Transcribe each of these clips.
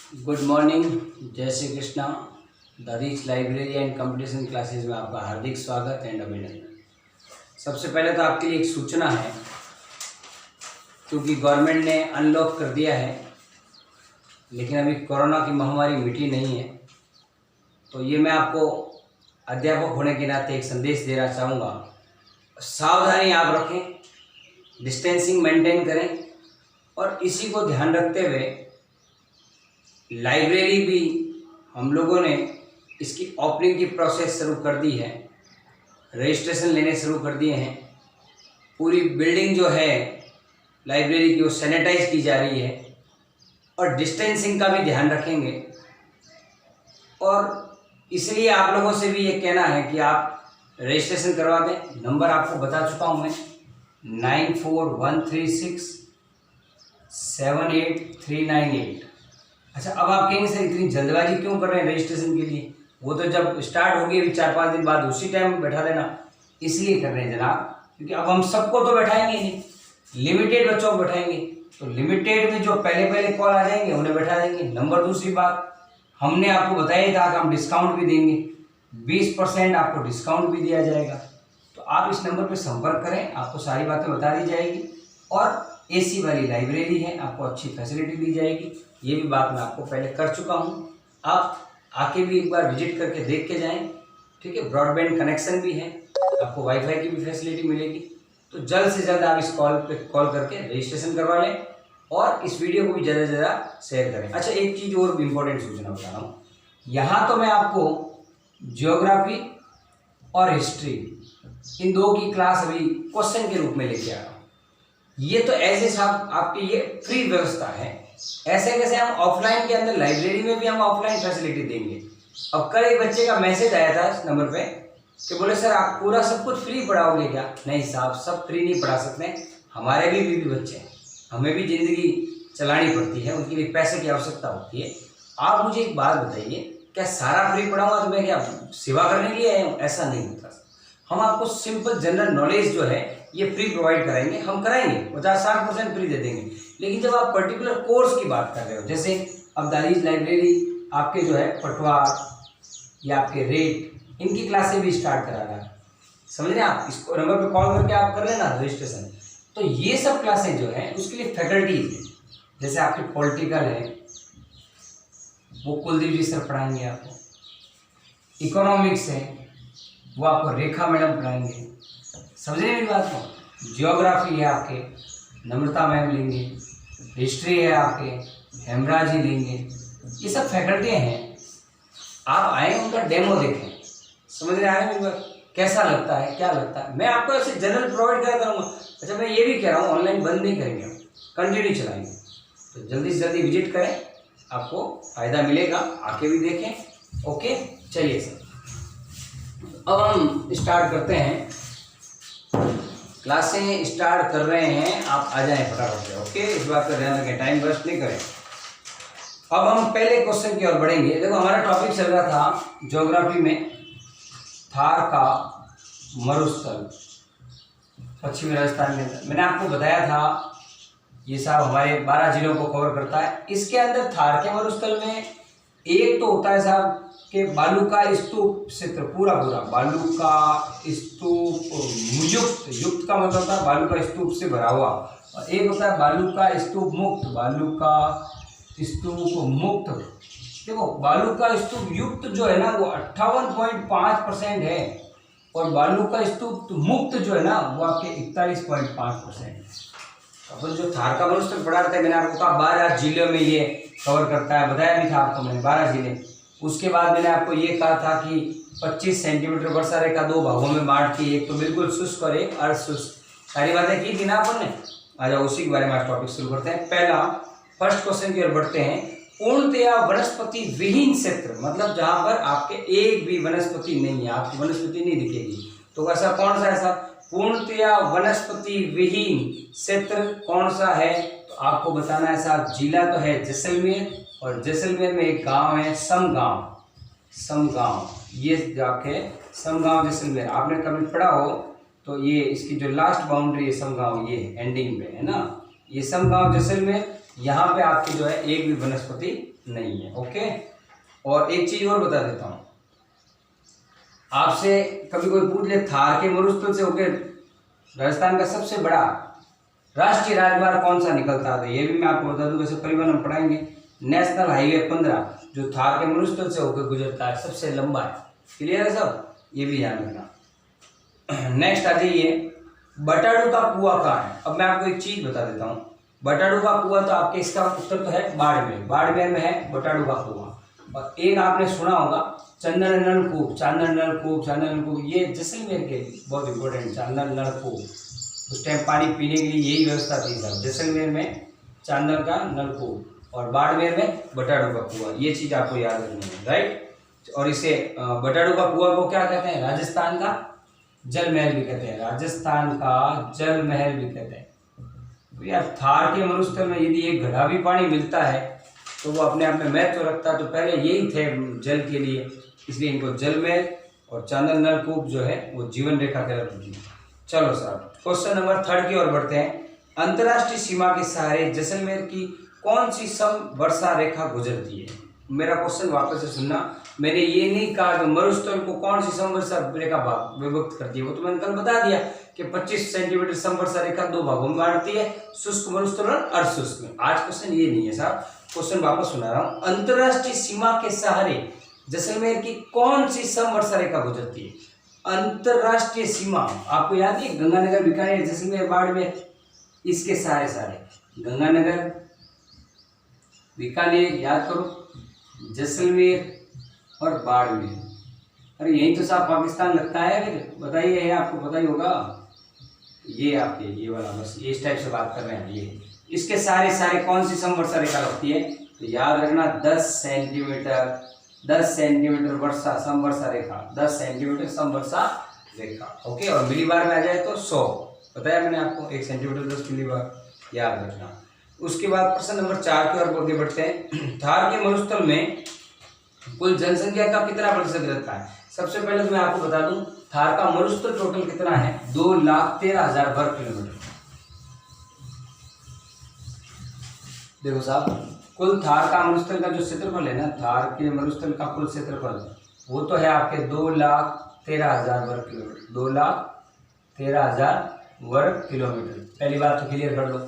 Good morning, जय Shri Krishna. The rich library and competition classes में आपका हार्दिक स्वागत एंड अभिनंदन। सबसे पहले तो आपके लिए एक सूचना है, क्योंकि गवर्नमेंट ने अनलॉक कर दिया है, लेकिन अभी कोरोना की महामारी मिटी नहीं है। तो ये मैं आपको अध्यापक होने के नाते एक संदेश देना चाहूँगा। सावधानी आप रखें, डिस्टेंसिंग मेंटेन करें, और इसी को ध्यान रखते हुए लाइब्रेरी भी हम लोगों ने इसकी ओपनिंग की प्रोसेस शुरू कर दी है, रजिस्ट्रेशन लेने शुरू कर दिए हैं। पूरी बिल्डिंग जो है लाइब्रेरी की वो सैनिटाइज की जा रही है, और डिस्टेंसिंग का भी ध्यान रखेंगे। और इसलिए आप लोगों से भी ये कहना है कि आप रजिस्ट्रेशन करवा दें। नंबर आपको बता चुका हूँ मैं, 9413678398। अच्छा, अब आप कहेंगे सर इतनी जल्दबाजी क्यों कर रहे हैं रजिस्ट्रेशन के लिए? वो तो जब स्टार्ट होगी अभी 4-5 दिन बाद, उसी टाइम बैठा देना। इसलिए कर रहे हैं जनाब, क्योंकि अब हम सबको तो बैठाएंगे नहीं, लिमिटेड बच्चों को बैठाएंगे। तो लिमिटेड में जो पहले कॉल आ जाएंगे उन्हें बैठा देंगे। नंबर दूसरी बात, हमने आपको बताया था कि हम डिस्काउंट भी देंगे, 20% आपको डिस्काउंट भी दिया जाएगा। तो आप इस नंबर पर संपर्क करें, आपको सारी बातें बता दी जाएगी। और एसी वाली लाइब्रेरी है, आपको अच्छी फैसिलिटी दी जाएगी। ये भी बात मैं आपको पहले कर चुका हूँ। आप आके भी एक बार विजिट करके देख के जाएं, ठीक है। ब्रॉडबैंड कनेक्शन भी है, आपको वाईफाई की भी फैसिलिटी मिलेगी। तो जल्द से जल्द आप इस कॉल पे कॉल करके रजिस्ट्रेशन करवा लें, और इस वीडियो को भी ज़्यादा से ज़्यादा शेयर करें। अच्छा, एक चीज़ और इम्पोर्टेंट सूचना बता रहा हूँ। यहाँ तो मैं आपको ज्योग्राफी और हिस्ट्री, इन दो की क्लास अभी क्वेश्चन के रूप में लेके आ रहा हूँ। ये तो ऐसे साहब आपकी ये फ्री व्यवस्था है। ऐसे कैसे हम ऑफलाइन के अंदर लाइब्रेरी में भी हम ऑफलाइन फैसिलिटी देंगे। अब कल एक बच्चे का मैसेज आया था इस नंबर पे कि बोले सर आप पूरा सब कुछ फ्री पढ़ाओगे क्या? नहीं साहब, सब फ्री नहीं पढ़ा सकते। हमारे भी बीवी बच्चे हैं, हमें भी ज़िंदगी चलानी पड़ती है, उनके लिए पैसे की आवश्यकता होती है। आप मुझे एक बात बताइए, क्या सारा फ्री पढ़ाऊँगा तो मैं क्या सेवा करने के लिए आया हूँ? ऐसा नहीं होता। हम आपको सिंपल जनरल नॉलेज जो है ये फ्री प्रोवाइड कराएंगे, हम कराएंगे, 50-60% फ्री दे देंगे। लेकिन जब आप पर्टिकुलर कोर्स की बात कर रहे हो, जैसे अब द रिच लाइब्रेरी आपके जो है पटवार या आपके रेट, इनकी क्लासें भी स्टार्ट करा रहा है, समझ रहे हैं आप? इसको नंबर पे कॉल करके आप कर लेना रजिस्ट्रेशन। तो ये सब क्लासें जो है उसके लिए फैकल्टीज है, जैसे आपके पॉलिटिकल है वो कुलदीप जी सर पढ़ाएंगे आपको, इकोनॉमिक्स है वो आपको रेखा मैडम पढ़ाएंगे, समझ रहे हैं मेरी बात को? ज्योग्राफी है आपके नम्रता मैम लेंगे, हिस्ट्री है आपके हेमराज जी लेंगे। ये सब फैकल्टी हैं, आप आए उनका डेमो देखें, समझ रहे हैं मेरी बात? कैसा लगता है, क्या लगता है, मैं आपको ऐसे जनरल प्रोवाइड करा करूँगा। अच्छा, मैं ये भी कह रहा हूँ ऑनलाइन बंद नहीं करेंगे, हम कंटिन्यू चलाएंगे। तो जल्दी से जल्दी विजिट करें, आपको फ़ायदा मिलेगा, आके भी देखें। ओके, चलिए सर, अब हम स्टार्ट करते हैं। क्लासें स्टार्ट कर रहे हैं, आप आ जाएं फटाफट से। ओके, इस बात का ध्यान रखें, टाइम वेस्ट नहीं करें। अब हम पहले क्वेश्चन की ओर बढ़ेंगे। देखो, हमारा टॉपिक चल रहा था ज्योग्राफी में थार का मरुस्थल पश्चिमी राजस्थान के अंदर। मैंने आपको बताया था ये साहब हमारे 12 जिलों को कवर करता है। इसके अंदर थार के मरुस्थल में एक तो होता है साहब कि बालू का स्तूप क्षेत्र, पूरा बालू का स्तूप युक्त का मतलब होता है बालू का स्तूप से भरा हुआ, और एक होता है बालू का स्तूप मुक्त। बालू का स्तूप मुक्त, देखो बालू का स्तूप युक्त जो है ना वो 58.5% है, और बालू का स्तूप मुक्त जो है ना वो आपके 41.5% है। अपन जो थार का मरुस्थल पढ़ा था, मैंने आपको कहा 12 जिलों में ये कवर करता है, बताया भी था आपको मैंने 12 जिले। उसके बाद मैंने आपको ये कहा था कि 25 सेंटीमीटर वर्षा रेखा 2 भागों में बांट के, एक तो बिल्कुल शुष्क और एक अर्धशुष्क, सारी बातें की थी ना अपन ने। आ जाओ उसी के बारे में आज टॉपिक शुरू करते हैं। पहला फर्स्ट क्वेश्चन की ओर बढ़ते हैं। पूर्णतया वनस्पति विहीन क्षेत्र, मतलब जहां पर आपके एक भी वनस्पति नहीं है, आपकी वनस्पति नहीं दिखेगी, तो ऐसा कौन सा ऐसा पूर्णतया वनस्पति विहीन क्षेत्र कौन सा है? तो आपको बताना है साहब, जिला तो है जैसलमेर, और जैसलमेर में एक गांव है समगांव। ये आपके समगांव जैसलमेर, आपने कभी पढ़ा हो तो ये इसकी जो लास्ट बाउंड्री है समगांव, ये एंडिंग में है ना, ये समगांव जैसलमेर। यहाँ पे आपकी जो है एक भी वनस्पति नहीं है। ओके, और एक चीज और बता देता हूँ आपसे, कभी कोई पूछ ले थार के मरुस्थल से होकर राजस्थान का सबसे बड़ा राष्ट्रीय राजमार्ग कौन सा निकलता है, तो ये भी मैं आपको बता दूं। वैसे परिवहन हम पढ़ाएंगे। नेशनल हाईवे 15 जो थार के मरुस्थल से होकर गुजरता है, सबसे लंबा है। क्लियर है सब, ये भी ध्यान रखना। नेक्स्ट आ जाइए, बटाड़ू का कुआं कहाँ है। अब मैं आपको एक चीज बता देता हूँ, बटाड़ू का कुआं तो आपके इसका उत्तर तो है बाड़मेर, बाड़मेर में है बटाड़ू का कुआं। और एक आपने सुना होगा चंदन नलकूप, चांदन नलकूप, चांदन नलकूप, ये जैसलमेर के बहुत इंपॉर्टेंट चांदन नलकूप। उस टाइम पानी पीने के लिए यही व्यवस्था थी सर, जैसलमेर में चांदन का नलकूप और बाड़मेर में बटाड़ू का कुआं। ये चीज आपको याद रखनी है, राइट। और इसे बटाड़ू का कुआं को क्या कहते हैं, राजस्थान का जल महल भी कहते हैं, राजस्थान का जल महल भी कहते हैं। तो यार थार के मरुस्थल में यदि एक घड़ा भी पानी मिलता है तो वो अपने आप में महत्व रखता है। तो पहले यही थे जल के लिए, इसलिए इनको जल महल और चांदन नलकूप जो है वो जीवन रेखा कहलाती है। चलो सर, क्वेश्चन नंबर 3 की ओर बढ़ते हैं। अंतर्राष्ट्रीय सीमा के सहारे जैसलमेर की कौन सी समवर्षा रेखा गुजरती है। मेरा क्वेश्चन वापस से सुनना, मैंने ये नहीं कहा कि मरुस्थल को कौन सी समवर्षा रेखा विभक्त करती है, वो तो मैंने कल बता दिया कि 25 सेंटीमीटर समवर्षा रेखा 2 भागों में बांटती है, शुष्क मरुस्थल और अर्धशुष्क में। आज क्वेश्चन ये नहीं है साहब, क्वेश्चन वापस सुना रहा हूँ। अंतर्राष्ट्रीय सीमा के सहारे जैसलमेर की कौन सी समवर्षा रेखा गुजरती है। अंतर्राष्ट्रीय सीमा आपको याद है, गंगानगर, बीकानेर, जैसलमेर, बाड़मेर, इसके सहारे सहारे गंगानगर, बीकानेर, याद करो, जैसलमेर और बाड़मेर। अरे यही तो साहब पाकिस्तान लगता है, फिर बताइए, ये आपको पता ही होगा। ये आपके ये वाला, बस ये इस टाइप से बात कर रहे हैं। ये इसके सारे कौन सी समवर्षा रेखा लगती है, तो याद रखना 10 सेंटीमीटर वर्षा समवर्षा रेखा, 10 सेंटीमीटर समवर्षा रेखा। ओके, और मिलीबार में आ जाए तो 100, बताया मैंने आपको, 1 सेंटीमीटर 10 मिलीबार, याद रखना। उसके बाद प्रश्न नंबर 4 की ओर आगे बढ़ते हैं। थार के मरुस्थल में कुल जनसंख्या का कितना प्रतिशत रहता है। सबसे पहले तो मैं आपको बता दूं, थार का मरुस्थल टोटल कितना है, 2,13,000 वर्ग किलोमीटर। देखो साहब, कुल थार का मरुस्थल का जो क्षेत्रफल है ना, थार के मरुस्थल का कुल क्षेत्रफल वो तो है आपके 2,13,000 वर्ग किलोमीटर, 2,13,000 वर्ग किलोमीटर। पहली बात तो क्लियर कर लो।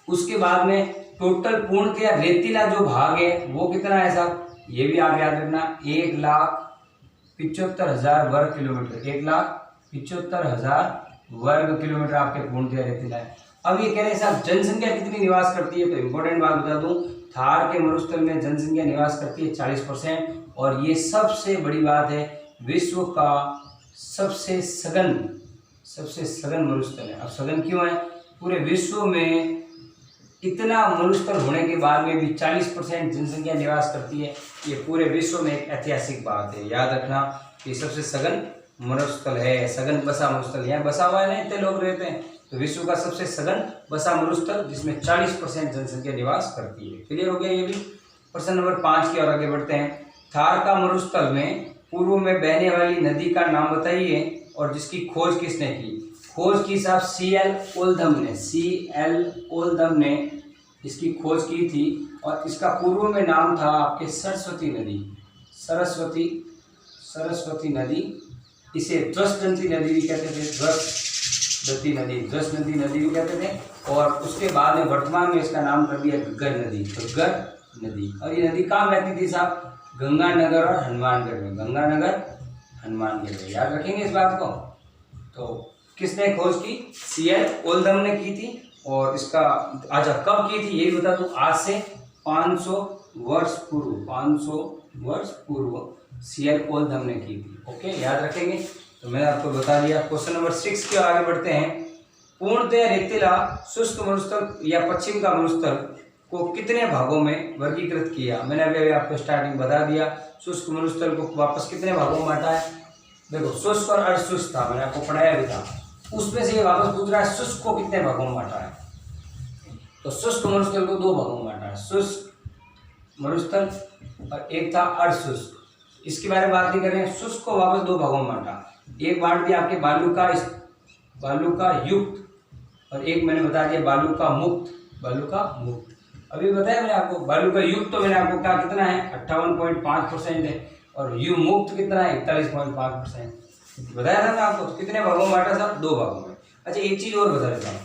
उसके बाद में टोटल पूर्णतया रेतीला जो भाग है वो कितना है साहब, ये भी आप याद रखना, 1,75,000 वर्ग किलोमीटर, 1,75,000 वर्ग किलोमीटर आपके पूर्णतया रेतीला है। अब ये कह रहे हैं साहब जनसंख्या कितनी निवास करती है, तो इंपॉर्टेंट बात बता दूं, थार के मरुस्थल में जनसंख्या निवास करती है 40%। और ये सबसे बड़ी बात है, विश्व का सबसे सघन मरुस्थल है। अब सघन क्यों है, पूरे विश्व में इतना मरुस्थल होने के बाद में भी 40% जनसंख्या निवास करती है। ये पूरे विश्व में एक ऐतिहासिक बात है, याद रखना। ये सबसे सघन मरुस्थल है, सघन बसा मरुस्थल, यहाँ बसा हुआ है ना, इतने लोग रहते हैं, तो विश्व का सबसे सघन बसा मरुस्थल जिसमें 40% जनसंख्या निवास करती है। क्लियर हो गया ये भी। प्रश्न नंबर 5 की ओर आगे बढ़ते हैं। थार का मरुस्थल में पूर्व में बहने वाली नदी का नाम बताइए और जिसकी खोज किसने की। खोज की साहब C.L. ओल्धम ने इसकी खोज की थी और इसका पूर्व में नाम था आपके सरस्वती नदी। इसे ध्वजदंती नदी भी कहते थे, ध्वजदंती नदी भी कहते थे। और उसके बाद में वर्तमान में इसका नाम कर दिया घग्गर नदी। और ये नदी कहाँ बहती थी साहब, गंगानगर और हनुमानगढ़ में, याद रखेंगे इस बात को। तो किसने खोज की, C.L. ओल्धम ने की थी। और इसका अच्छा कब की थी ये भी बता दूं, आज से 500 वर्ष पूर्व C.L. ओल्धम ने की थी। ओके, याद रखेंगे। तो मैंने आपको बता दिया। क्वेश्चन नंबर 6 की ओर आगे बढ़ते हैं। पूर्णतः रेतीला शुष्क मरुस्थल या पश्चिम का मरुस्थल को कितने भागों में वर्गीकृत किया। मैंने अभी आपको स्टार्टिंग बता दिया। शुष्क मरुस्थल को वापस कितने भागों में बांटा है, देखो शुष्क और अर्धशुष्क था, मैंने आपको पढ़ाया भी था। उसमें से ये वापस पूछ रहा है शुष्क को कितने भागों में बांटा है। तो शुष्क मरुस्थल को 2 भागों में बांटा है, शुष्क मरुस्थल और एक था अर्धशुष्क। इसके बारे में बात नहीं कर रहे हैं। शुष्क को वापस 2 भागों में बांटा, एक बांट दिया आपके बालू का युक्त और एक मैंने बता दिया बालू का मुक्त। अभी बताया मैंने आपको, बालू का युक्त तो मैंने आपको कहा कितना है 58.5% है, और यु मुक्त कितना है 41.5%। बताया था ना आपको। तो कितने भागों में बांटा साहब? 2 भागों में। अच्छा एक चीज और बता देता हूँ,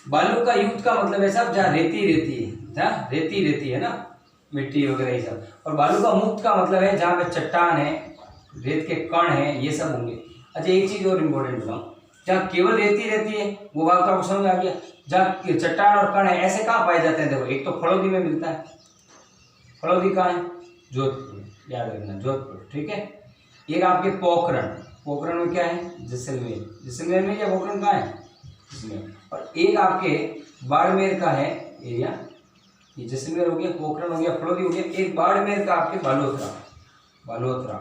बालू का युक्त का मतलब है साहब जहाँ रेती रहती है, जहाँ रेती रहती है ना, मिट्टी वगैरह ये सब। और बालू का मुक्त का मतलब है जहाँ पे चट्टान है, रेत के कण है, ये सब होंगे। अच्छा एक चीज और इम्पोर्टेंट बताऊँ, जहाँ केवल रेती रहती है वो बात तो आपको समझ आ गया। जहाँ चट्टान और कण है ऐसे कहाँ पाए जाते हैं? देखो एक तो फड़ौदी में मिलता है, फड़ौदी कहाँ है? जोधपुर, याद रखना जोधपुर, ठीक है। एक आपके पोखरण, पोखरण में क्या है? जैसलमेर, जैसलमेर में क्या पोखरण कहाँ है? जैसलमेर। और एक आपके बाड़मेर का है एरिया, ये जैसलमेर हो गया, पोखरण हो गया, फड़ौदी हो गया। एक बाड़मेर का आपके बालोतरा, बालोतरा,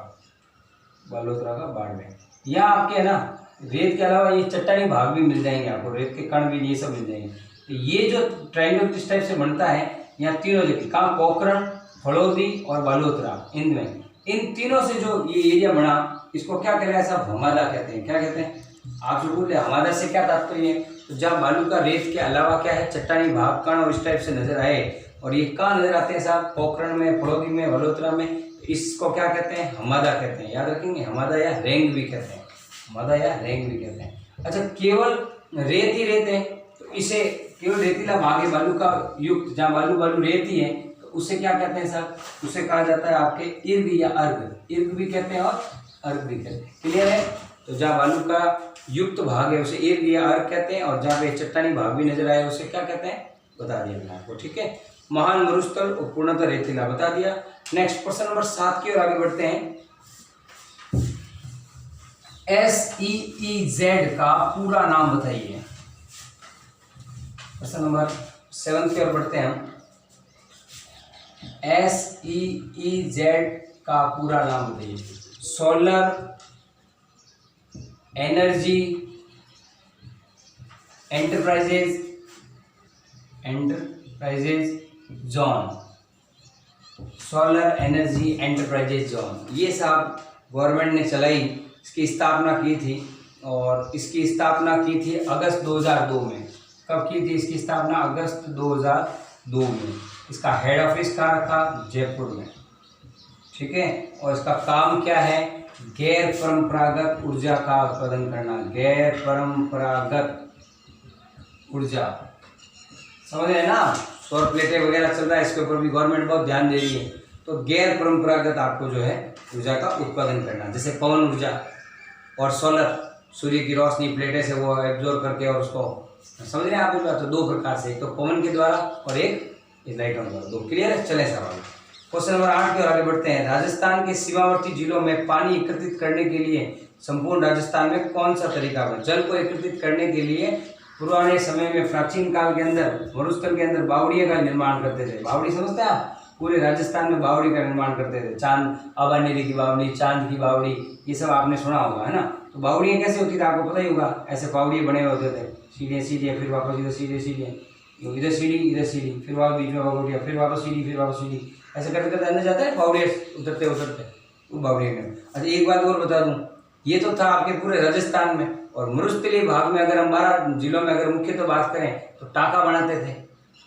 बालोतरा का बाड़मेर। यहाँ आपके है ना रेत के अलावा ये चट्टानी भाग भी मिल जाएंगे आपको, रेत के कण भी, ये सब मिल जाएंगे। तो ये जो ट्रायंगल किस टाइप से बनता है, यहाँ तीनों जगह कहाँ? पोखरण, फड़ौदी और बालोतरा, इनमें इन तीनों से जो ये एरिया बना, इसको क्या कहते हैं साहब? हमादा कहते हैं। क्या कहते हैं? आप जो बोले हमादा से क्या तात्पर्य है? तो जहाँ बालू का रेत के अलावा क्या है? चट्टानी भाग, कण और इस टाइप से नजर आए, और ये कहाँ नजर आते हैं साहब? पोखरण में, फड़ौदी में, बालोतरा में। इसको क्या कहते हैं? हमादा कहते हैं। याद रखेंगे, हमादा या रेंग भी कहते हैं, हमादा या रेंग भी कहते हैं। अच्छा केवल रेत ही रेत है तो इसे केवल रेतीला भाग है बालू का युक्त, जहाँ बालू बालू रेती है, तो उसे क्या कहते हैं साहब? उसे कहा जाता है आपके इर्ग या अर्ग, इर्ग भी कहते हैं और अर्ग भी कहते हैं। क्लियर है? तो जहाँ बालू का युक्त भाग है उसे इर्ग या अर्ग कहते हैं, और जहाँ पे चट्टानी भाग भी नजर आए उसे क्या कहते हैं? बता दिया मैंने आपको, ठीक है। महान मरुस्थल और पूर्णतः रेतीला बता दिया। नेक्स्ट प्रश्न नंबर 7 की ओर आगे बढ़ते हैं। SEEZ का पूरा नाम बताइए। प्रश्न नंबर 7 की ओर बढ़ते हैं हम। SEEZ का पूरा नाम बताइए। Solar energy enterprises, enterprises zone, solar energy enterprises zone, ये साहब गवर्नमेंट ने चलाई, इसकी स्थापना की थी, और इसकी स्थापना की थी अगस्त 2002 में। कब की थी इसकी स्थापना? अगस्त 2002 में। इसका हेड ऑफिस कहाँ रखा? जयपुर में, ठीक है। और इसका काम क्या है? गैर परंपरागत ऊर्जा का उत्पादन करना, गैर परंपरागत ऊर्जा, समझ रहे हैं ना? सौर प्लेटें वगैरह चल रहा है, इसके ऊपर भी गवर्नमेंट बहुत ध्यान दे रही है। तो गैर परंपरागत आपको जो है ऊर्जा का उत्पादन करना, जैसे पवन ऊर्जा और सोलर, सूर्य की रोशनी प्लेटें से वो एब्जॉर्ब करके और उसको, समझ रहे हैं आप? तो 2 प्रकार से, एक तो पवन के द्वारा और एक लाइटों द्वारा, 2। क्लियर है? चले सवाल क्वेश्चन नंबर 8 की ओर आगे बढ़ते हैं। राजस्थान के सीमावर्ती जिलों में पानी एकत्रित करने के लिए संपूर्ण राजस्थान में कौन सा तरीका है? जल को एकत्रित करने के लिए पुराने समय में, प्राचीन काल के अंदर, मरुस्थल के अंदर बावड़ियों का निर्माण करते थे। बावड़ी समझते हैं आप? पूरे राजस्थान में बावड़ी का निर्माण करते थे। चांद, आबानेरी की बावड़ी, चांद की बावड़ी, ये सब आपने सुना होगा, है ना? तो बावड़ियाँ कैसे होती थी आपको पता ही होगा। ऐसे बावड़ियाँ बने हुए होते थे, सीढ़ियाँ सीढ़ियाँ, फिर वापस इधर सीढ़ियाँ सीढ़ियाँ, इधर सीढ़ी, फिर वापस बीच में बावड़ियाँ, फिर वापस सीढ़ी, फिर वापस सीढ़ी, ऐसे करते करते अंदर जाता है बावड़ियाँ, उतरते उतरते वो बावड़ियाँ में। अच्छा एक बात और बता दूँ, ये तो था आपके पूरे राजस्थान में। और मरुस्थलीय भाग में अगर हम 12 जिलों में अगर मुख्य तो बात करें तो टाँका बनाते थे।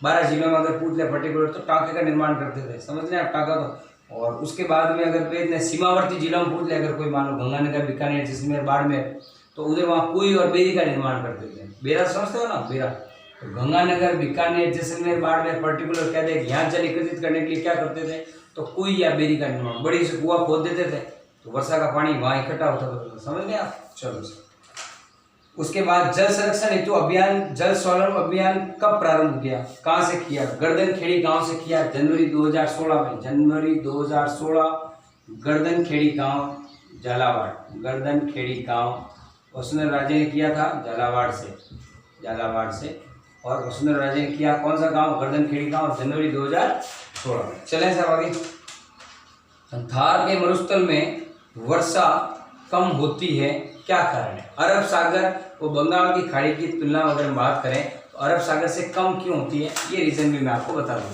12 जिलों में अगर पूछ ले पर्टिकुलर तो टाँके का निर्माण करते थे, समझ लें आप टाँका तो। और उसके बाद में अगर पेज सीमावर्ती जिलों में पूछ ले, अगर कोई मान लो गंगानगर, बीकानेर, जैसलमेर, बाड़मेर, तो उधर वहाँ कुई और बेरी का निर्माण करते थे। बेरा समझते हो ना? बेरा। तो गंगानगर, बीकानेर, जैसलमेर, बाड़मेर पर्टिकुलर कहते हैं यहाँ जल एकत्रित करने के लिए क्या करते थे? तो कुई या बेरी का निर्माण, बड़ी से कुआं खोद देते थे, तो वर्षा का पानी वहाँ इकट्ठा होता था, समझ गए आप? चलो उसके बाद जल संरक्षण हेतु अभियान, जल सोलर अभियान कब प्रारंभ किया? कहाँ से किया? गर्दनखेड़ी गांव से किया, जनवरी 2016 में। जनवरी 2016 गर्दनखेड़ी गांव, झालावाड़, गर्दनखेड़ी गांव वसुंधरा राजे ने किया था, झालावाड़ से, झालावाड़ से। और वसुंधरा राजे ने किया कौन सा गांव? गर्दनखेड़ी गांव, जनवरी 2016 में। चलें साहब आगे। थार के मरुस्थल में वर्षा कम होती है, क्या कारण है? अरब सागर और बंगाल की खाड़ी की तुलना अगर हम बात करें तो अरब सागर से कम क्यों होती है? ये रीज़न भी मैं आपको बता दूँ।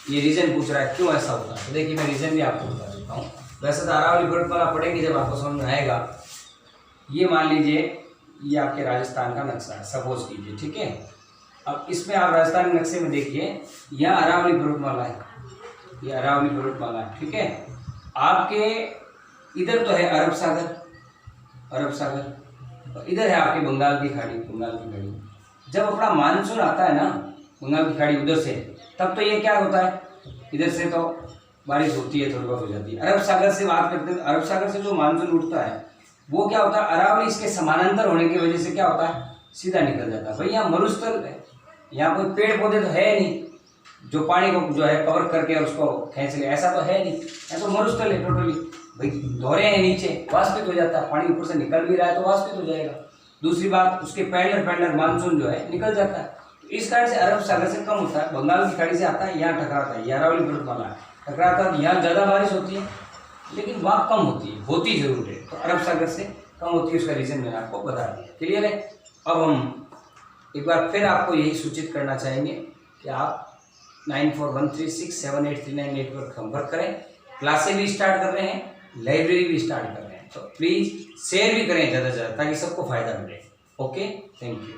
ये रीज़न पूछ रहा है क्यों ऐसा होता है, तो देखिए मैं रीज़न भी आपको बता देता हूँ। वैसे तो अरावली पर्वतमाला पढ़ेंगे जब आपको समझ में आएगा। ये मान लीजिए ये आपके राजस्थान का नक्शा है, सपोज कीजिए, ठीक है। अब इसमें आप राजस्थानी नक्शे में देखिए, यहाँ अरावली पर्वतमाला है, ये अरावली पर्वतमाला है, ठीक है। आपके इधर तो है अरब सागर, अरब सागर, और इधर है आपके बंगाल की खाड़ी, बंगाल की खाड़ी। जब अपना मानसून आता है ना बंगाल की खाड़ी उधर से, तब तो ये क्या होता है, इधर से तो बारिश होती है, थोड़ी बहुत हो जाती है। अरब सागर से बात करते हैं, अरब सागर से जो मानसून उठता है वो क्या होता है, अरावली इसके समानांतर होने की वजह से क्या होता है, सीधा निकल जाता है। भाई यहाँ मरुस्थल है, यहाँ कोई पेड़ पौधे तो है नहीं जो पानी को जो है कवर करके उसको खींच ले, ऐसा तो है नहीं। यहाँ तो मरुस्थल है टोटली, भाई दोहरे हैं, नीचे वाष्पित हो जाता है, पानी ऊपर से निकल भी रहा है तो वाष्पित हो जाएगा। दूसरी बात, उसके पैरेलल मानसून जो है निकल जाता है, तो इस कारण से अरब सागर से कम होता है, बंगाल की खाड़ी से आता है, यहाँ टकराता है, ये अरावली पर्वतमाला टकराता है, यहाँ ज़्यादा बारिश होती है लेकिन वहाँ कम होती है, होती जरूर है, तो अरब सागर से कम होती है, उसका रीज़न मैंने आपको बता दिया। क्लियर है। अब हम एक बार फिर आपको यही सूचित करना चाहेंगे कि आप 9413678398 पर संपर्क करें। क्लासें भी स्टार्ट कर रहे हैं, लाइब्रेरी भी स्टार्ट कर रहे हैं, तो प्लीज़ शेयर भी करें ज़्यादा से ज़्यादा ताकि सबको फ़ायदा मिले। Okay, thank you.